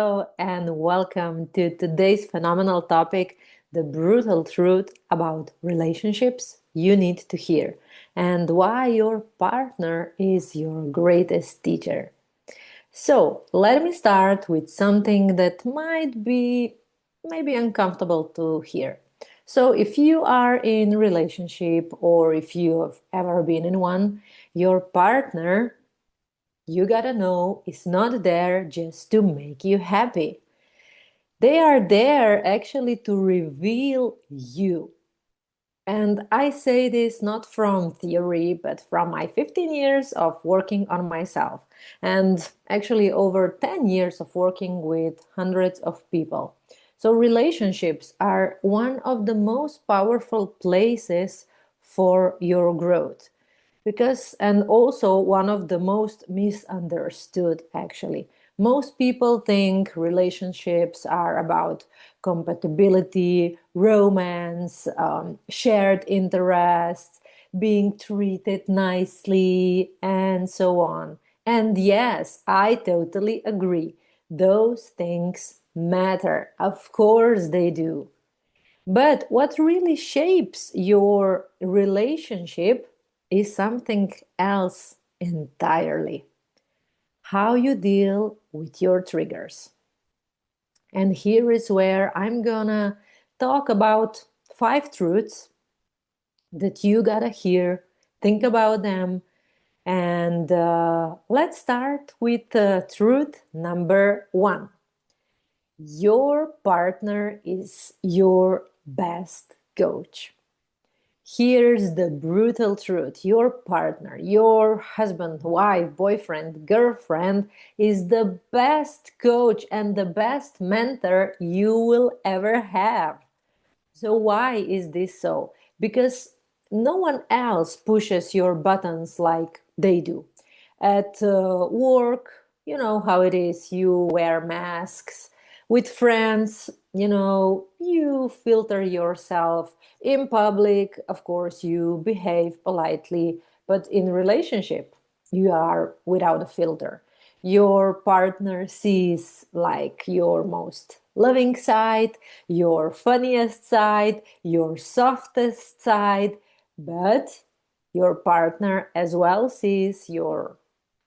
Hello, and welcome to today's phenomenal topic, the brutal truth about relationships you need to hear, and why your partner is your greatest teacher. So, let me start with something that might be maybe uncomfortable to hear. So, if you are in a relationship or if you have ever been in one, your partner, you gotta know, is not there just to make you happy. They are there actually to reveal you. And I say this not from theory, but from my 15 years of working on myself, and actually over 10 years of working with hundreds of people. So, relationships are one of the most powerful places for your growth because and also one of the most misunderstood actually. Most people think relationships are about compatibility, romance, shared interests, being treated nicely, and so on. And yes, I totally agree, those things matter, of course they do. But what really shapes your relationship is something else entirely. How you deal with your triggers. And here is where I'm gonna talk about 5 truths that you gotta hear, think about them, and let's start with truth number 1. Your partner is your best coach. Here's the brutal truth. Your partner, your husband, wife, boyfriend, girlfriend is the best coach and the best mentor you will ever have. So, why is this so? Because no one else pushes your buttons like they do. At work, you know how it is, you wear masks. With friends, you filter yourself. In public, of course, you behave politely. But in relationship, you are without a filter. Your partner sees like your most loving side, your funniest side, your softest side, but your partner as well sees your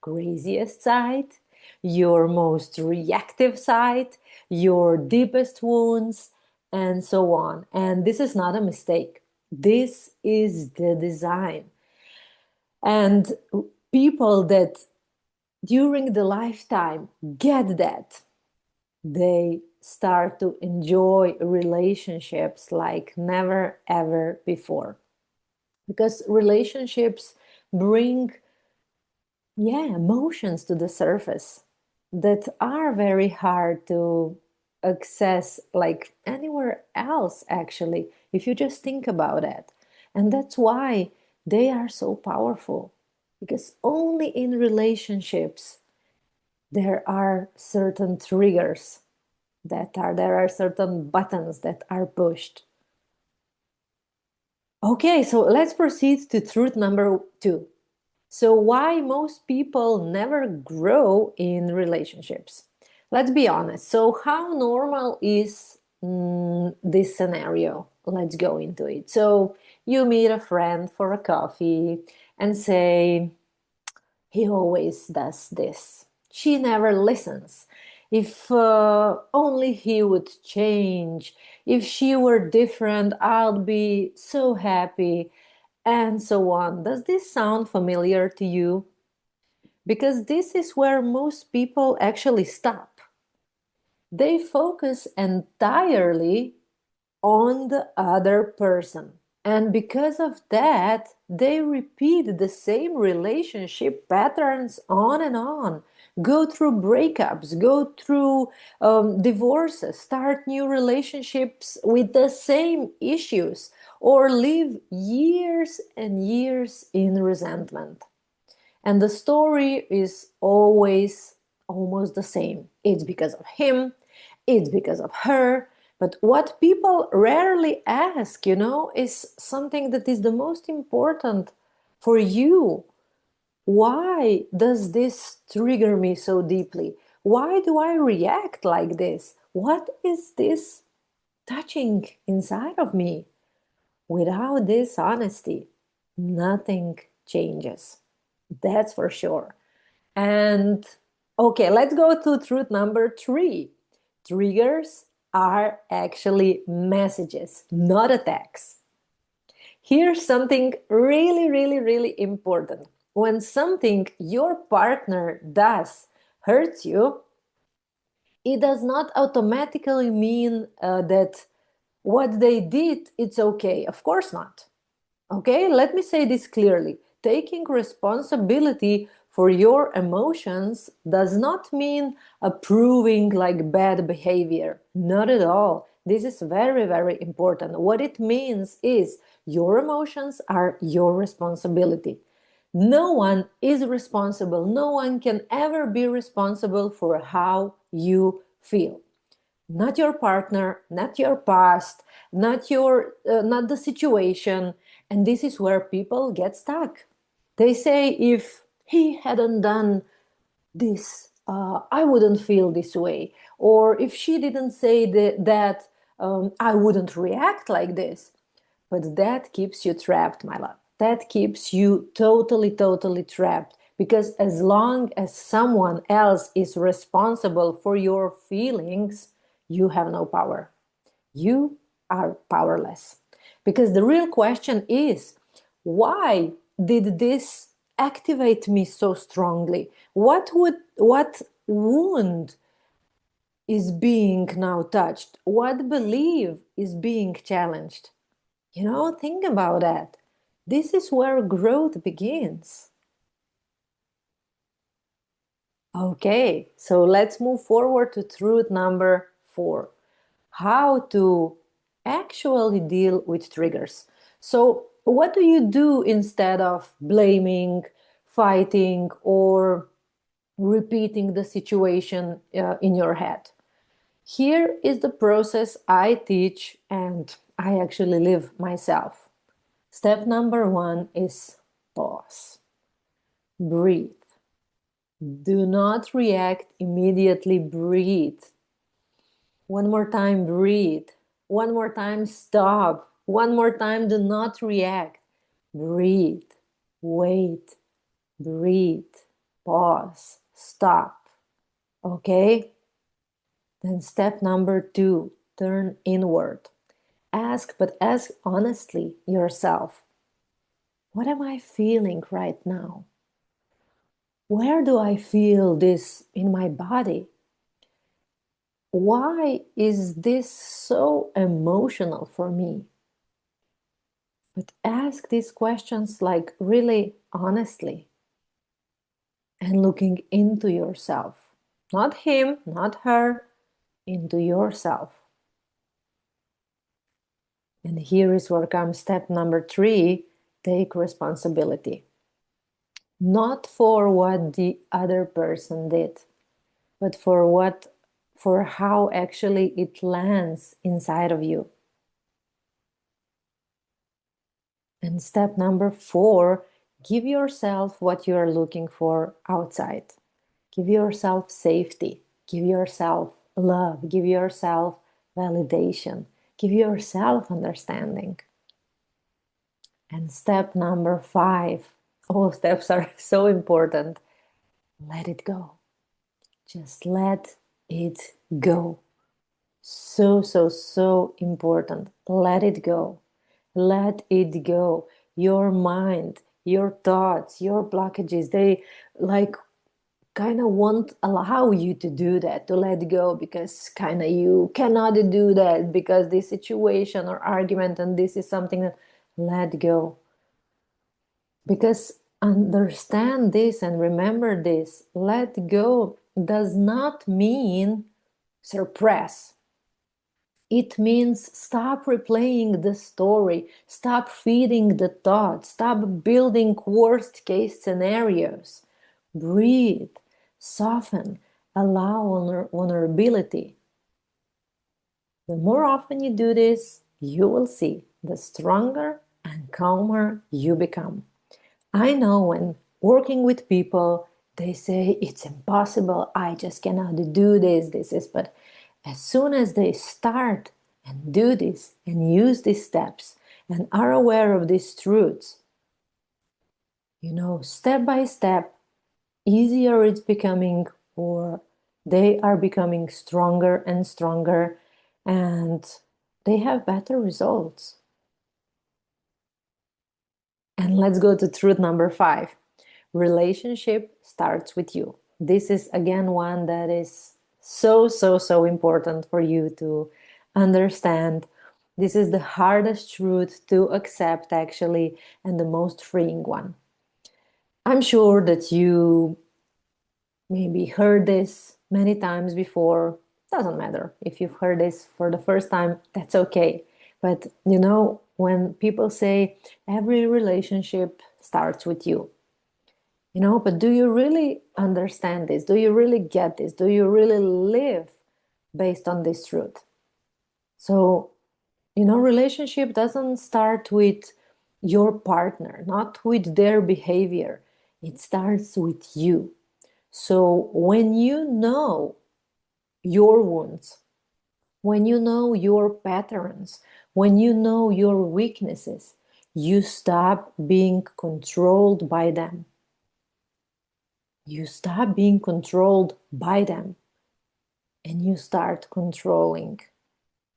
craziest side, your most reactive side, your deepest wounds, and so on. And this is not a mistake. This is the design. And people that during the lifetime get that, they start to enjoy relationships like never ever before. Because relationships bring, yeah, emotions to the surface that are very hard to access like anywhere else, actually, if you just think about it. And that's why they are so powerful, because only in relationships there are certain triggers there are certain buttons that are pushed. Okay, so let's proceed to truth number 2. So, why most people never grow in relationships? Let's be honest. So, how normal is this scenario? Let's go into it. So, you meet a friend for a coffee and say, he always does this. She never listens. If only he would change. If she were different, I'd be so happy. And so on. Does this sound familiar to you? Because this is where most people actually stop. They focus entirely on the other person. And because of that, they repeat the same relationship patterns on and on. Go through breakups, go through divorces, start new relationships with the same issues, or live years and years in resentment. And the story is always almost the same. It's because of him, it's because of her. But what people rarely ask, is something that is the most important for you. Why does this trigger me so deeply? Why do I react like this? What is this touching inside of me? Without this honesty, nothing changes. That's for sure. And okay, let's go to truth number 3. Triggers are actually messages, not attacks. Here's something really, really, really important. When something your partner does hurts you, it does not automatically mean that what they did, it's okay. Of course not. Okay, let me say this clearly. Taking responsibility for your emotions does not mean approving like bad behavior. Not at all. This is very, very important. What it means is your emotions are your responsibility. No one is responsible. No one can ever be responsible for how you feel. Not your partner, not your past, not the situation. And this is where people get stuck. They say, if he hadn't done this, I wouldn't feel this way. Or if she didn't say that, I wouldn't react like this. But that keeps you trapped, my love. That keeps you totally, totally trapped. Because as long as someone else is responsible for your feelings, you have no power. You are powerless. Because the real question is, why did this activate me so strongly? What wound is being now touched? What belief is being challenged? Think about that. This is where growth begins. Okay, so let's move forward to truth number 4. How to actually deal with triggers. So, what do you do instead of blaming, fighting, or repeating the situation in your head? Here is the process I teach and I actually live myself. Step number 1 is pause. Breathe. Do not react immediately. Breathe. One more time, breathe. One more time, stop. One more time, do not react. Breathe. Wait. Breathe. Pause. Stop. Okay? Then step number 2, turn inward. But ask honestly yourself, what am I feeling right now? Where do I feel this in my body? Why is this so emotional for me? But ask these questions like really honestly and looking into yourself. Not him, not her, into yourself. And here is where comes step number 3, take responsibility. Not for what the other person did, but for how actually it lands inside of you. And step number 4, give yourself what you are looking for outside. Give yourself safety. Give yourself love. Give yourself validation. Give yourself understanding. And step number 5, all steps are so important. Let it go. Just let it go. So, so, so important. Let it go. Let it go. Your mind, your thoughts, your blockages, they like kind of won't allow you to do that, to let go, because kind of you cannot do that because this situation or argument, and this is something that let go. Because understand this and remember this, let go does not mean suppress. It means stop replaying the story, stop feeding the thoughts, stop building worst case scenarios. Breathe, soften, allow vulnerability. The more often you do this, you will see the stronger and calmer you become. I know when working with people, They say it's impossible. I just cannot do this. This is, but as soon as they start and do this and use these steps and are aware of these truths, step by step, easier it's becoming, or they are becoming stronger and stronger, and they have better results. And let's go to truth number 5. Relationship starts with you. This is again one that is so, so, so important for you to understand. This is the hardest truth to accept, actually, and the most freeing one. I'm sure that you maybe heard this many times before. Doesn't matter if you've heard this for the first time, that's okay. But when people say every relationship starts with you, but do you really understand this? Do you really get this? Do you really live based on this truth? So, relationship doesn't start with your partner, not with their behavior. It starts with you. So when you know your wounds, when you know your patterns, when you know your weaknesses, you stop being controlled by them. You stop being controlled by them, and you start controlling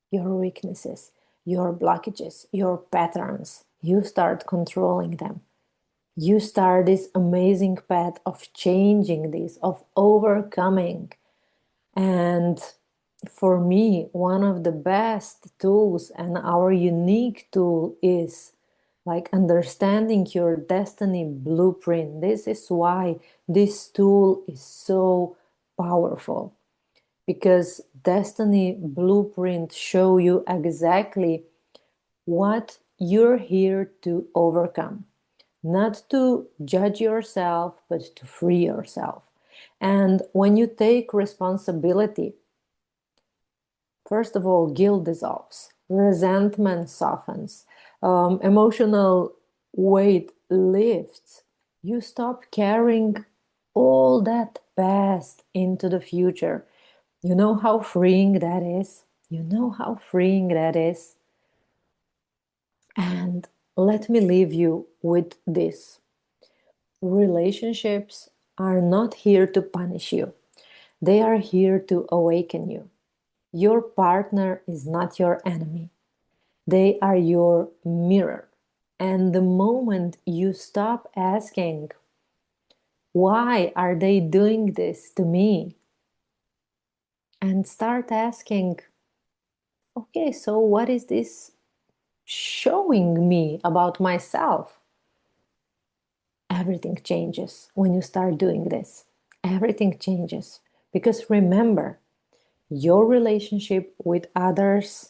your weaknesses, your blockages, your patterns. You start controlling them. You start this amazing path of changing this, of overcoming. And for me, one of the best tools and our unique tool is like understanding your destiny blueprint. This is why this tool is so powerful, because destiny blueprint show you exactly what you're here to overcome, not to judge yourself, but to free yourself. And when you take responsibility, first of all, guilt dissolves, resentment softens, emotional weight lifts. You stop carrying all that past into the future. You know how freeing that is? You know how freeing that is? And let me leave you with this. Relationships are not here to punish you. They are here to awaken you. Your partner is not your enemy. They are your mirror. And the moment you stop asking, why are they doing this to me? And start asking, okay, so what is this showing me about myself? Everything changes when you start doing this. Everything changes. Because remember, your relationship with others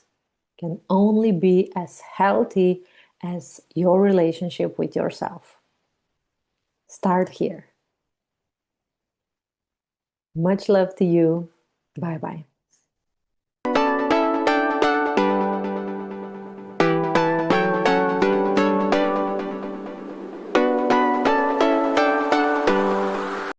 can only be as healthy as your relationship with yourself. Start here. Much love to you. Bye bye.